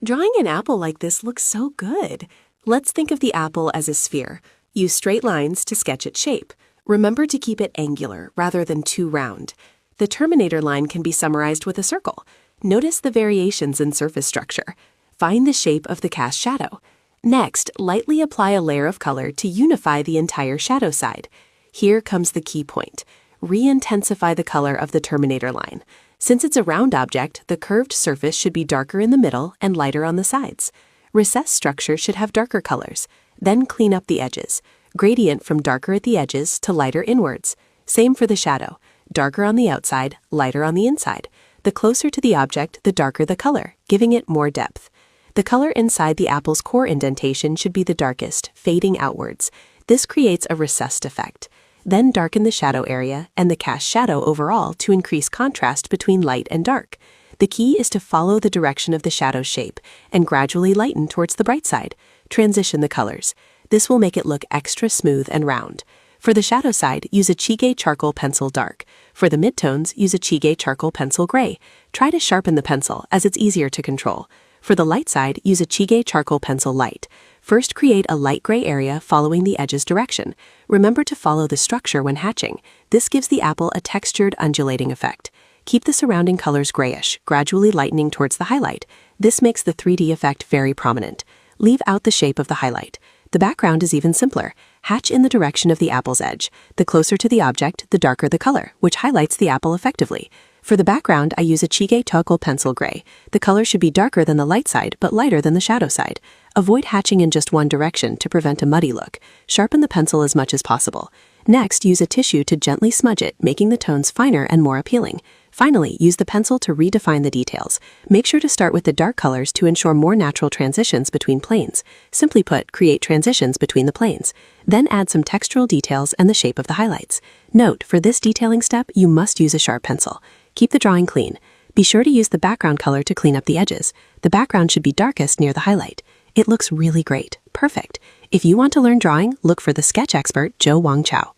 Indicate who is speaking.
Speaker 1: Drawing an apple like this looks so good. Let's think of the apple as a sphere. Use straight lines to sketch its shape. Remember to keep it angular rather than too round. The terminator line can be summarized with a circle. Notice the variations in surface structure. Find the shape of the cast shadow. Next, lightly apply a layer of color to unify the entire shadow side. Here comes the key point. Re-intensify the color of the terminator line. Since it's a round object, the curved surface should be darker in the middle and lighter on the sides. Recessed structure should have darker colors. Then clean up the edges. Gradient from darker at the edges to lighter inwards. Same for the shadow. Darker on the outside, lighter on the inside. The closer to the object, the darker the color, giving it more depth. The color inside the apple's core indentation should be the darkest, fading outwards. This creates a recessed effect. Then darken the shadow area and the cast shadow overall to increase contrast between light and dark. The key is to follow the direction of the shadow's shape and gradually lighten towards the bright side. Transition the colors. This will make it look extra smooth and round. For the shadow side, use a Chige charcoal pencil dark. For the midtones, use a Chige charcoal pencil gray. Try to sharpen the pencil as it's easier to control. For the light side, use a Chige charcoal pencil light. First, create a light gray area following the edge's direction. Remember to follow the structure when hatching. This gives the apple a textured, undulating effect. Keep the surrounding colors grayish, gradually lightening towards the highlight. This makes the 3D effect very prominent. Leave out the shape of the highlight. The background is even simpler. Hatch in the direction of the apple's edge. The closer to the object, the darker the color, which highlights the apple effectively. For the background, I use a Chige charcoal pencil gray. The color should be darker than the light side, but lighter than the shadow side. Avoid hatching in just one direction to prevent a muddy look. Sharpen the pencil as much as possible. Next, use a tissue to gently smudge it, making the tones finer and more appealing. Finally, use the pencil to redefine the details. Make sure to start with the dark colors to ensure more natural transitions between planes. Simply put, create transitions between the planes. Then add some textural details and the shape of the highlights. Note, for this detailing step, you must use a sharp pencil. Keep the drawing clean. Be sure to use the background color to clean up the edges. The background should be darkest near the highlight. It looks really great. Perfect. If you want to learn drawing, look for the sketch expert, Joe Wong Chow.